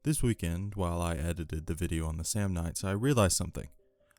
This weekend, while I edited the video on the Samnites, I realized something.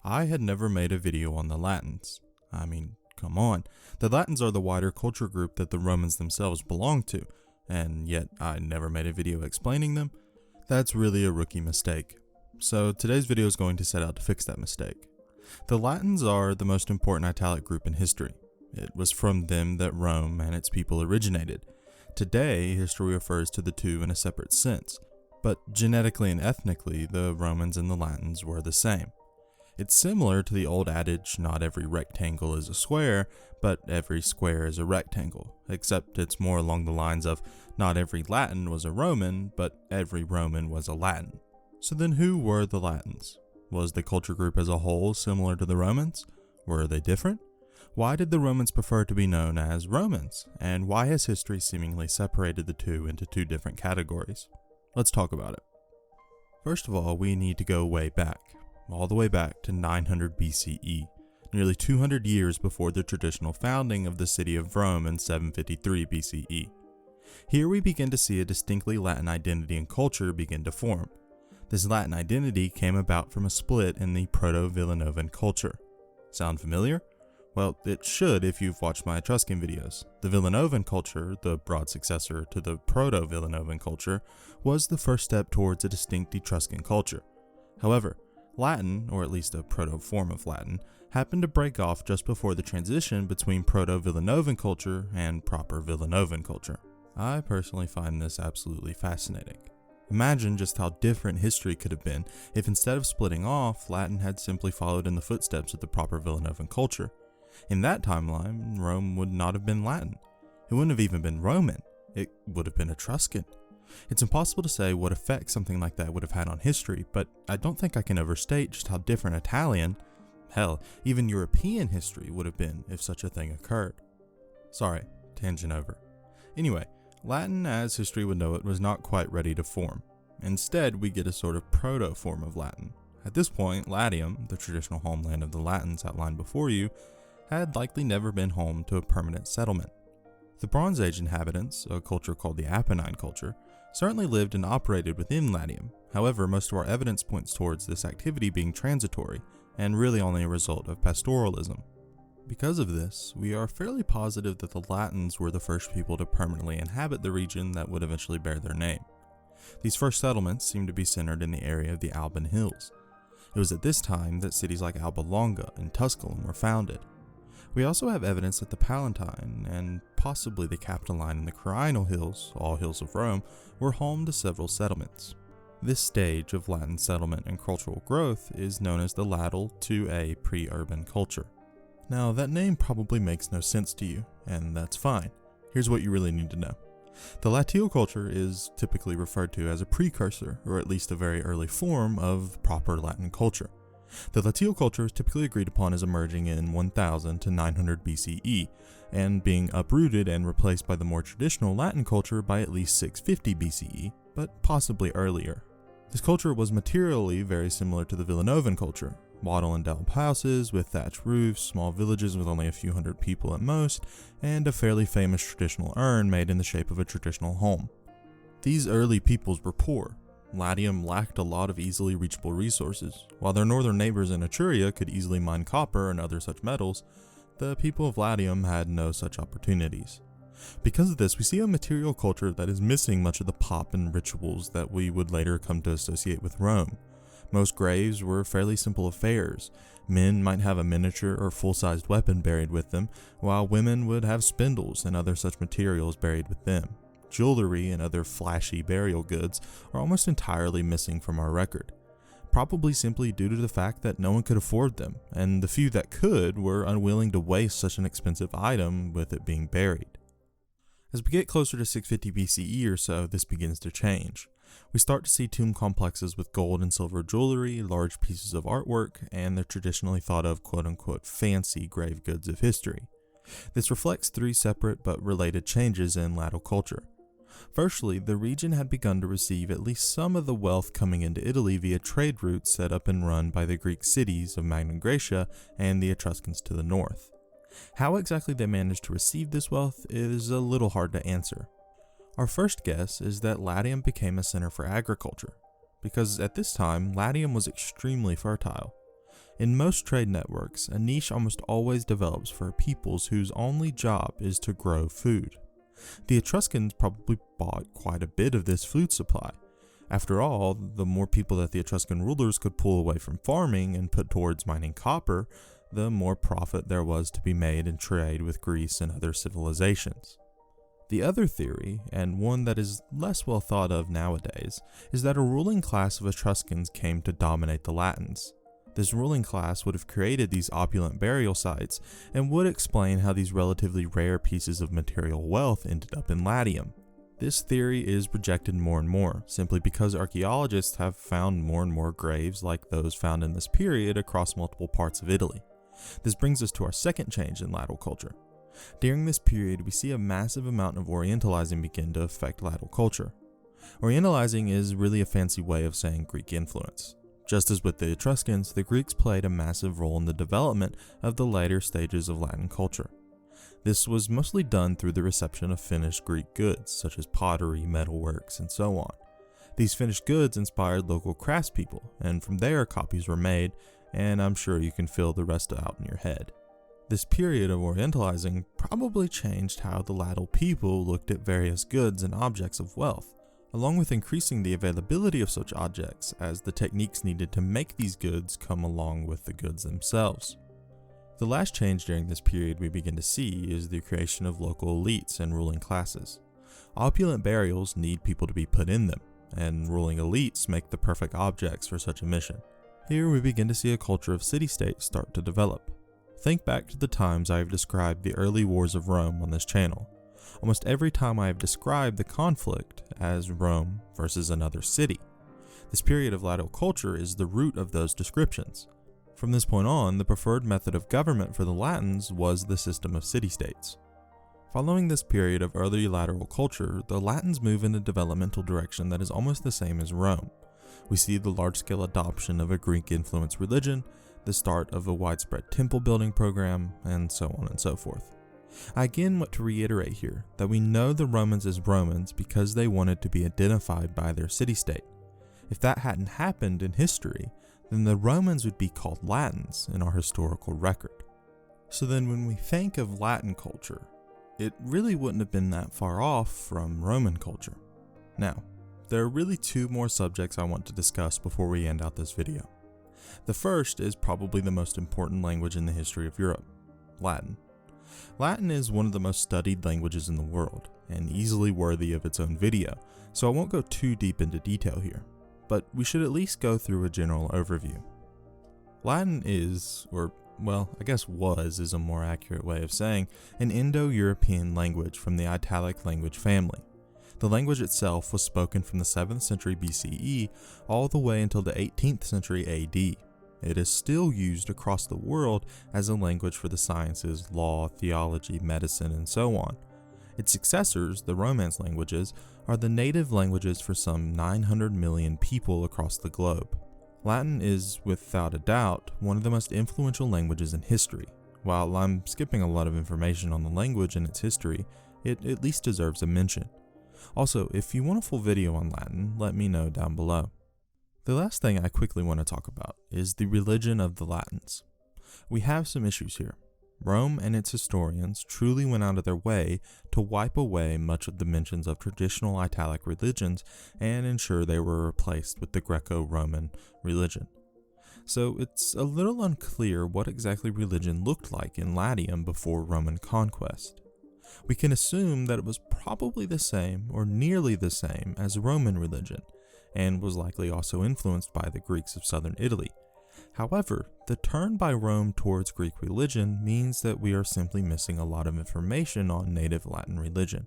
I had never made a video on the Latins. I mean, come on. The Latins are the wider culture group that the Romans themselves belonged to, and yet I never made a video explaining them? That's really a rookie mistake. So today's video is going to set out to fix that mistake. The Latins are the most important Italic group in history. It was from them that Rome and its people originated. Today, history refers to the two in a separate sense, but genetically and ethnically, the Romans and the Latins were the same. It's similar to the old adage, not every rectangle is a square, but every square is a rectangle, except it's more along the lines of not every Latin was a Roman, but every Roman was a Latin. So then who were the Latins? Was the culture group as a whole similar to the Romans? Were they different? Why did the Romans prefer to be known as Romans? And why has history seemingly separated the two into two different categories? Let's talk about it. First of all, we need to go way back, all the way back to 900 BCE, nearly 200 years before the traditional founding of the city of Rome in 753 BCE. Here we begin to see a distinctly Latin identity and culture begin to form. This Latin identity came about from a split in the Proto-Villanovan culture. Sound familiar? Well, it should if you've watched my Etruscan videos. The Villanovan culture, the broad successor to the Proto-Villanovan culture, was the first step towards a distinct Etruscan culture. However, Latin, or at least a proto-form of Latin, happened to break off just before the transition between Proto-Villanovan culture and proper Villanovan culture. I personally find this absolutely fascinating. Imagine just how different history could have been if instead of splitting off, Latin had simply followed in the footsteps of the proper Villanovan culture. In that timeline, Rome would not have been Latin. It wouldn't have even been Roman. It would have been Etruscan. It's impossible to say what effect something like that would have had on history, but I don't think I can overstate just how different Italian, hell, even European history would have been if such a thing occurred. Sorry, tangent over. Anyway, Latin as history would know it was not quite ready to form. Instead, we get a sort of proto-form of Latin. At this point, Latium, the traditional homeland of the Latins outlined before you, had likely never been home to a permanent settlement. The Bronze Age inhabitants, a culture called the Apennine culture, certainly lived and operated within Latium. However, most of our evidence points towards this activity being transitory, and really only a result of pastoralism. Because of this, we are fairly positive that the Latins were the first people to permanently inhabit the region that would eventually bear their name. These first settlements seem to be centered in the area of the Alban Hills. It was at this time that cities like Alba Longa and Tusculum were founded. We also have evidence that the Palatine, and possibly the Capitoline and the Quirínal Hills, all hills of Rome, were home to several settlements. This stage of Latin settlement and cultural growth is known as the Latial to a pre-urban culture. Now, that name probably makes no sense to you, and that's fine. Here's what you really need to know. The Latial culture is typically referred to as a precursor, or at least a very early form, of proper Latin culture. The Latial culture is typically agreed upon as emerging in 1000 to 900 BCE, and being uprooted and replaced by the more traditional Latin culture by at least 650 BCE, but possibly earlier. This culture was materially very similar to the Villanovan culture. Wattle and dell houses with thatched roofs, small villages with only a few hundred people at most, and a fairly famous traditional urn made in the shape of a traditional home. These early peoples were poor. Latium lacked a lot of easily reachable resources. While their northern neighbors in Etruria could easily mine copper and other such metals, the people of Latium had no such opportunities. Because of this, we see a material culture that is missing much of the pomp and rituals that we would later come to associate with Rome. Most graves were fairly simple affairs. Men might have a miniature or full-sized weapon buried with them, while women would have spindles and other such materials buried with them. Jewelry and other flashy burial goods are almost entirely missing from our record, probably simply due to the fact that no one could afford them, and the few that could were unwilling to waste such an expensive item with it being buried. As we get closer to 650 BCE or so, this begins to change. We start to see tomb complexes with gold and silver jewelry, large pieces of artwork, and the traditionally thought of quote-unquote fancy grave goods of history. This reflects three separate but related changes in Latial culture. Firstly, the region had begun to receive at least some of the wealth coming into Italy via trade routes set up and run by the Greek cities of Magna Graecia and the Etruscans to the north. How exactly they managed to receive this wealth is a little hard to answer. Our first guess is that Latium became a center for agriculture. because at this time, Latium was extremely fertile. In most trade networks, a niche almost always develops for peoples whose only job is to grow food. The Etruscans probably bought quite a bit of this food supply. After all, the more people that the Etruscan rulers could pull away from farming and put towards mining copper, the more profit there was to be made in trade with Greece and other civilizations. The other theory, and one that is less well thought of nowadays, is that a ruling class of Etruscans came to dominate the Latins. This ruling class would have created these opulent burial sites and would explain how these relatively rare pieces of material wealth ended up in Latium. This theory is rejected more and more, simply because archaeologists have found more and more graves like those found in this period across multiple parts of Italy. This brings us to our second change in Latial culture. During this period, we see a massive amount of Orientalizing begin to affect Latial culture. Orientalizing is really a fancy way of saying Greek influence. Just as with the Etruscans, the Greeks played a massive role in the development of the later stages of Latin culture. This was mostly done through the reception of finished Greek goods, such as pottery, metalworks, and so on. These finished goods inspired local craftspeople, and from there copies were made, and I'm sure you can fill the rest out in your head. This period of Orientalizing probably changed how the Latial people looked at various goods and objects of wealth, along with increasing the availability of such objects as the techniques needed to make these goods come along with the goods themselves. The last change during this period we begin to see is the creation of local elites and ruling classes. Opulent burials need people to be put in them, and ruling elites make the perfect objects for such a mission. Here we begin to see a culture of city-states start to develop. Think back to the times I have described the early wars of Rome on this channel. Almost every time I have described the conflict as Rome versus another city. This period of Latial culture is the root of those descriptions. From this point on, the preferred method of government for the Latins was the system of city-states. Following this period of early Latial culture, the Latins move in a developmental direction that is almost the same as Rome. We see the large-scale adoption of a Greek-influenced religion, the start of a widespread temple building program, and so on and so forth. I again want to reiterate here that we know the Romans as Romans because they wanted to be identified by their city-state. If that hadn't happened in history, then the Romans would be called Latins in our historical record. So then when we think of Latin culture, it really wouldn't have been that far off from Roman culture. Now, there are really two more subjects I want to discuss before we end out this video. The first is probably the most important language in the history of Europe, Latin. Latin is one of the most studied languages in the world, and easily worthy of its own video, so I won't go too deep into detail here, but we should at least go through a general overview. Latin is, or well, I guess was is a more accurate way of saying, an Indo-European language from the Italic language family. The language itself was spoken from the 7th century BCE all the way until the 18th century AD. It is still used across the world as a language for the sciences, law, theology, medicine, and so on. Its successors, the Romance languages, are the native languages for some 900 million people across the globe. Latin is, without a doubt, one of the most influential languages in history. While I'm skipping a lot of information on the language and its history, it at least deserves a mention. Also, if you want a full video on Latin, let me know down below. The last thing I quickly want to talk about is the religion of the Latins. We have some issues here. Rome and its historians truly went out of their way to wipe away much of the mentions of traditional Italic religions and ensure they were replaced with the Greco-Roman religion. So it's a little unclear what exactly religion looked like in Latium before Roman conquest. We can assume that it was probably the same or nearly the same as Roman religion, and was likely also influenced by the Greeks of southern Italy. However, the turn by Rome towards Greek religion means that we are simply missing a lot of information on native Latin religion.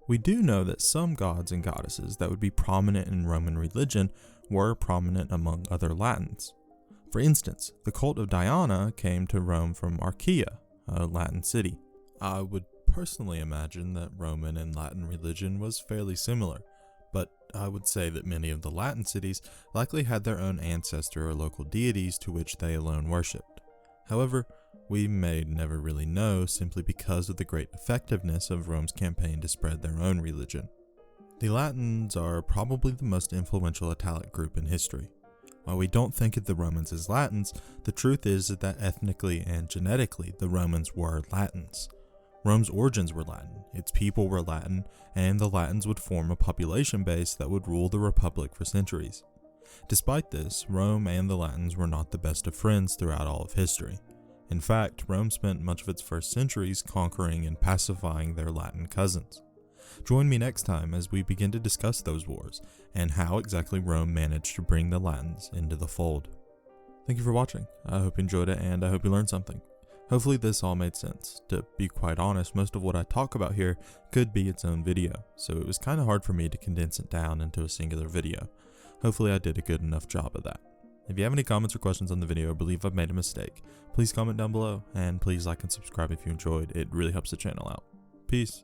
We do know that some gods and goddesses that would be prominent in Roman religion were prominent among other Latins. For instance, the cult of Diana came to Rome from Archaea, a Latin city. I would personally imagine that Roman and Latin religion was fairly similar, but I would say that many of the Latin cities likely had their own ancestor or local deities to which they alone worshipped. However, we may never really know simply because of the great effectiveness of Rome's campaign to spread their own religion. The Latins are probably the most influential Italic group in history. While we don't think of the Romans as Latins, the truth is that ethnically and genetically the Romans were Latins. Rome's origins were Latin, its people were Latin, and the Latins would form a population base that would rule the Republic for centuries. Despite this, Rome and the Latins were not the best of friends throughout all of history. In fact, Rome spent much of its first centuries conquering and pacifying their Latin cousins. Join me next time as we begin to discuss those wars and how exactly Rome managed to bring the Latins into the fold. Thank you for watching. I hope you enjoyed it and I hope you learned something. Hopefully this all made sense. To be quite honest, most of what I talk about here could be its own video, so it was kind of hard for me to condense it down into a singular video. Hopefully I did a good enough job of that. If you have any comments or questions on the video or believe I've made a mistake, please comment down below, and please like and subscribe if you enjoyed. It really helps the channel out. Peace.